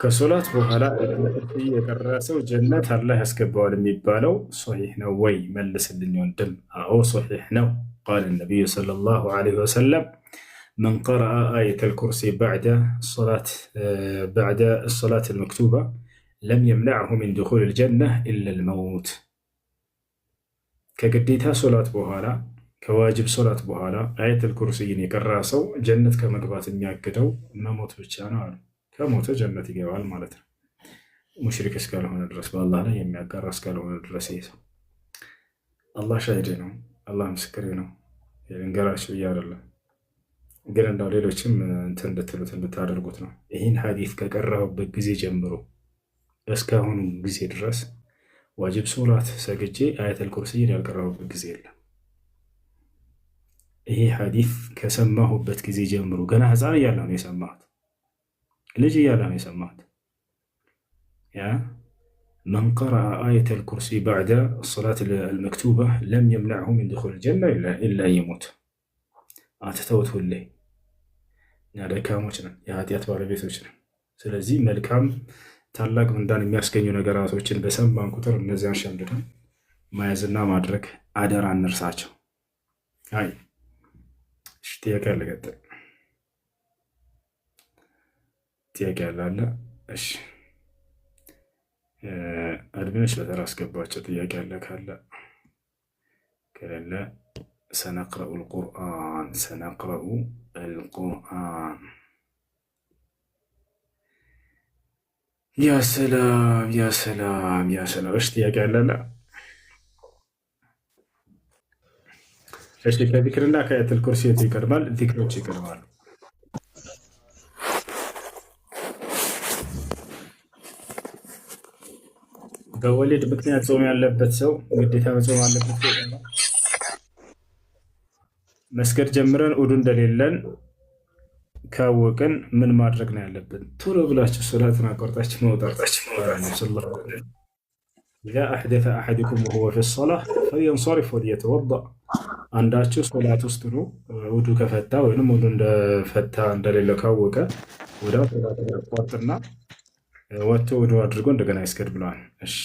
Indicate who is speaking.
Speaker 1: ከሶላት በኋላ የቀራ ሰው ጀነት አላህ ያስገባዋል የሚባለው ሶሒሕ ነው ወይ? መልስልኝ ወንድም። አዎ ሶሒሕ ነው። ቃለ ነቢዩ ሰለላሁ ዐለይሂ ወሰለም መን ቀረአ አየተል ኩርሲ በዕደ ሶላት አልመክቱባ ለም የምነዕሁ ሚን ዱኹሊል ጀነህ ኢለል መውት። ከግዴታ ሶላት በኋላ ከዋጅብ ሶላት በኋላ አየተል ኩርሲይን የቀራ ሰው ጀነት ከመግባት የሚያግደው መሞት ብቻ ነው አሉ። ከሞተ ጀነት ይገባል ማለት ነው። ሙሽሪክ እስካልሆነ ድረስ በአላህ ላይ የሚያጋራ እስካልሆነ ድረስ ይሄ ሰው አላህ ሻሂዴ ነው፣ አላህ ምስክሬ ነው። ልንገራችሁ ብዬ አይደለም፣ ግን እንዳው ሌሎችም እንትን እንድትሉት እንድታደርጉት ነው። ይህን ሀዲስ ከቀረበበት ጊዜ ጀምሮ እስካሁኑ ጊዜ ድረስ ዋጅብ ሶላት ሰግጄ አየተል ኩርሲይን ያልቀረበበት ጊዜ የለም። ይሄ ሀዲስ ከሰማሁበት ጊዜ ጀምሮ ገና ህፃን እያለሁ ነው የሰማሁት፣ ልጅ እያለሁ ነው የሰማሁት። መን ቀረአ አየተል ኩርሲ በዕደ ሶላት አልመክቱባ ለም የምነዕሁ ሚን ዱኹሊል ጀነ ኢላ የሙት። አትተውት፣ ሁሌ እኛ ደካሞች ነን፣ የኃጢአት ባለቤቶች ነን። ስለዚህ መልካም ታላቅ ምንዳን የሚያስገኙ ነገራቶችን በሰማን ቁጥር እነዚያን ሸምድደን መያዝና ማድረግ አደራ፣ እንርሳቸው። አይ ጥያቄ አለ፣ ቀጥል። ጥያቄ አለ። እሺ አድሚኖች በተራ አስገባቸው። ጥያቄ አለ ካለ፣ ከሌለ ሰነቅረኡ አልቁርአን። ያ ሰላም ያ ሰላም ያ ሰላም። እሺ ጥያቄ አለ። እሺ ከዚክርና ከአየተል ኩርሲ የቱ ይቀድማል? ዚክሮች ይቀድማሉ። በወሊድ ምክንያት ጾም ያለበት ሰው ግዴታ መጾም አለበት? መስገድ ጀምረን ውዱ እንደሌለን ካወቅን ምን ማድረግ ነው ያለብን? ቶሎ ብላችሁ ሶላትን አቋርጣችሁ መውጣት። ኢዛ አሕደተ አሐዱኩም ወሁወ ፊ ሶላህ ፈልየንሰሪፍ ወሊየተወደእ። አንዳችሁ ሶላት ውስጥ ነው ውዱ ከፈታ ወይም ውዱ እንደፈታ እንደሌለው ካወቀ ወዲያው ሶላትን ያቋርጥና ወጥቶ ውዱ አድርጎ እንደገና ይስገድ ብለዋል። እሺ